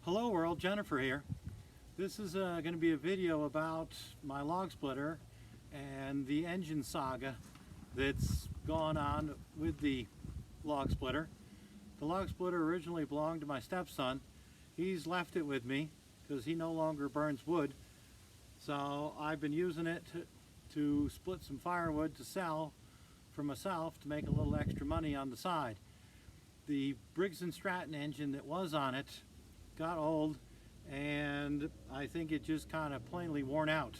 Hello world, Jennifer here. This is going to be a video about my log splitter and the engine saga that's gone on with the log splitter. The log splitter originally belonged to my stepson. He's left it with me because he no longer burns wood. So I've been using it to split some firewood to sell for myself to make a little extra money on the side. The Briggs & Stratton engine that was on it got old, and I think it just kind of plainly worn out.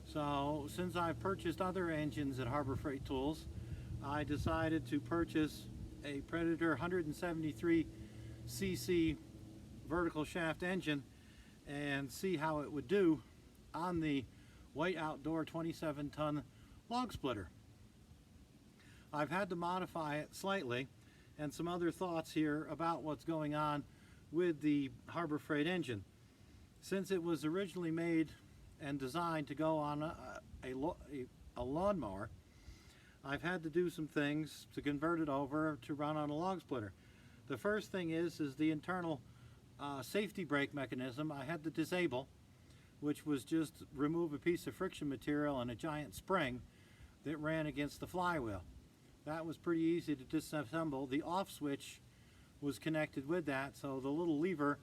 So since I've purchased other engines at Harbor Freight Tools, I decided to purchase a Predator 173cc vertical shaft engine and see how it would do on the White Outdoor 27-ton log splitter. I've had to modify it slightly, and some other thoughts here about what's going on with the Harbor Freight engine. Since it was originally made and designed to go on a lawnmower, I've had to do some things to convert it over to run on a log splitter. The first thing is the internal safety brake mechanism I had to disable, which was just remove a piece of friction material and a giant spring that ran against the flywheel. That was pretty easy to disassemble. The off switch was connected with that, so the little lever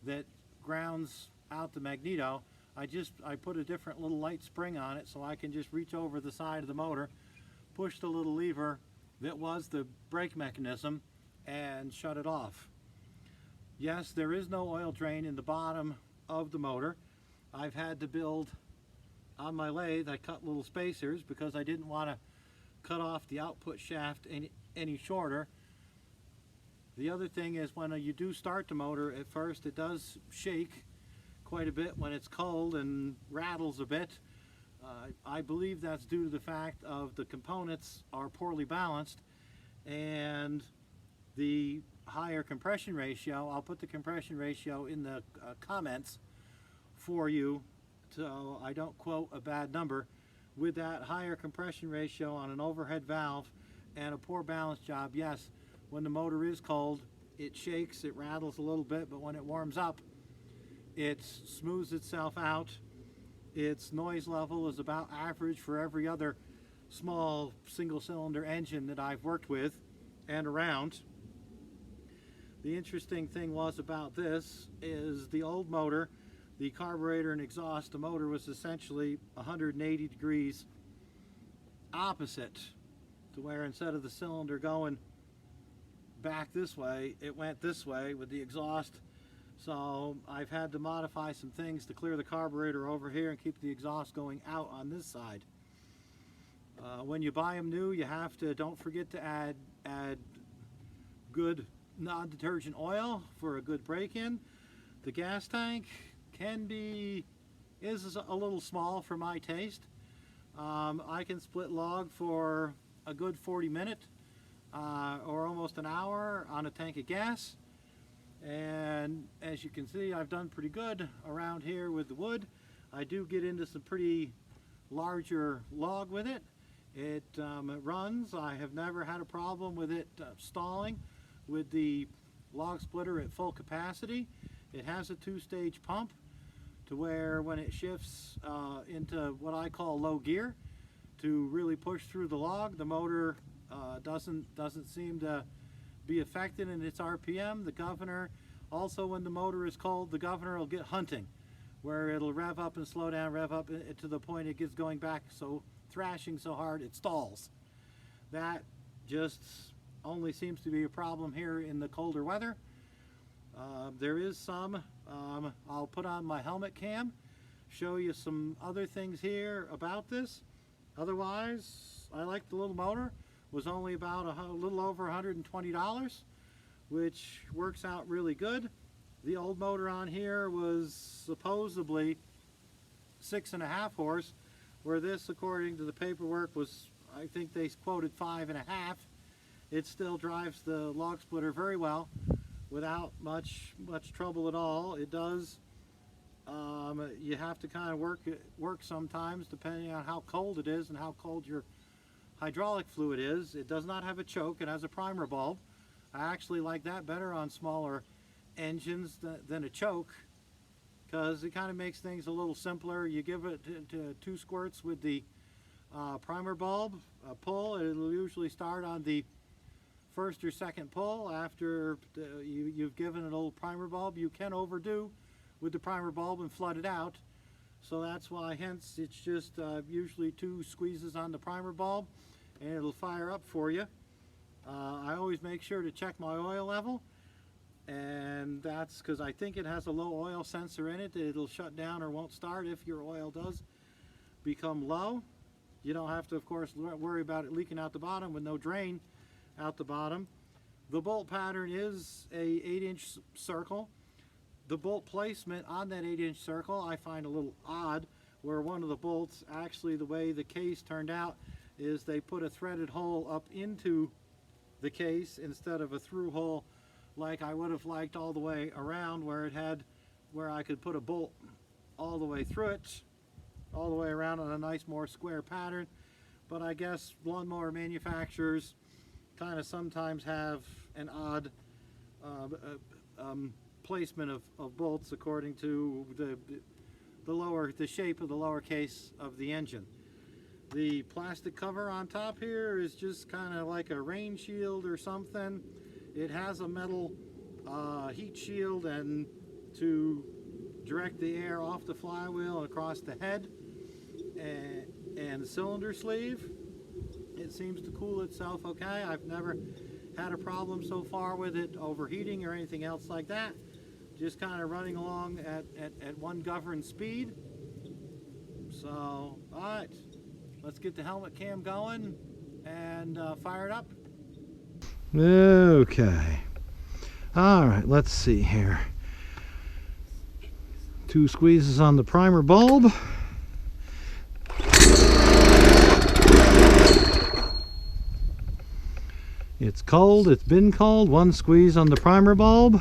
that grounds out the magneto, I put a different little light spring on it so I can just reach over the side of the motor, push the little lever that was the brake mechanism, and shut it off. Yes, there is no oil drain in the bottom of the motor. I've had to build on my lathe. I cut little spacers because I didn't want to cut off the output shaft any shorter. The other thing is, when you do start the motor, at first it does shake quite a bit when it's cold and rattles a bit. I believe that's due to the fact of the components are poorly balanced and the higher compression ratio. I'll put the compression ratio in the comments for you so I don't quote a bad number. With that higher compression ratio on an overhead valve and a poor balance job, yes, when the motor is cold, it shakes, it rattles a little bit, but when it warms up, it smooths itself out. Its noise level is about average for every other small single-cylinder engine that I've worked with and around. The interesting thing was about this is the old motor, the carburetor and exhaust, the motor was essentially 180 degrees opposite, to where instead of the cylinder going back this way, it went this way with the exhaust. So I've had to modify some things to clear the carburetor over here and keep the exhaust going out on this side. When you buy them new, you have to, don't forget to add good non-detergent oil for a good break-in. The gas tank is a little small for my taste. I can split log for a good 40 minutes or almost an hour on a tank of gas, and as you can see, I've done pretty good around here with the wood. I do get into some pretty larger log with it. It runs. I have never had a problem with it stalling with the log splitter at full capacity. It has a two-stage pump to where when it shifts into what I call low gear to really push through the log, the motor doesn't seem to be affected in its RPM. The governor, also when the motor is cold, the governor will get hunting, where it'll rev up and slow down, rev up to the point it gets going back, so thrashing so hard it stalls. That just only seems to be a problem here in the colder weather. There is some, I'll put on my helmet cam, show you some other things here about this. Otherwise, I like the little motor. Was only about a little over $120, which works out really good. The old motor on here was supposedly 6.5 horse, where this, according to the paperwork, was, I think they quoted 5.5. It still drives the log splitter very well without much trouble at all. It does. You have to kind of work sometimes depending on how cold it is and how cold your hydraulic fluid is. It does not have a choke. It has a primer bulb. I actually like that better on smaller engines than a choke, because it kind of makes things a little simpler. You give it to 2 squirts with the primer bulb pull. It'll usually start on the first or second pull. After you've given it a little primer bulb, you can overdo with the primer bulb and flood it out. So that's why, hence, it's just usually 2 squeezes on the primer bulb, and it'll fire up for you. I always make sure to check my oil level, and that's because I think it has a low oil sensor in it. It'll shut down or won't start if your oil does become low. You don't have to, of course, worry about it leaking out the bottom with no drain out the bottom. The bolt pattern is a 8-inch circle. The bolt placement on that 8-inch circle I find a little odd, where one of the bolts, actually the way the case turned out is they put a threaded hole up into the case instead of a through hole like I would have liked all the way around, where I could put a bolt all the way through it, all the way around on a nice more square pattern. But I guess lawnmower manufacturers kind of sometimes have an odd placement of bolts according to the shape of the lower case of the engine. The plastic cover on top here is just kind of like a rain shield or something. It has a metal heat shield and to direct the air off the flywheel across the head, and the cylinder sleeve. It seems to cool itself okay. I've never had a problem so far with it overheating or anything else like that. Just kind of running along at one governed speed. So, all right, let's get the helmet cam going and fire it up. Okay. All right, let's see here. 2 squeezes on the primer bulb. It's cold, it's been cold. 1 squeeze on the primer bulb.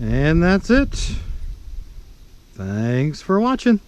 And that's it. Thanks for watching.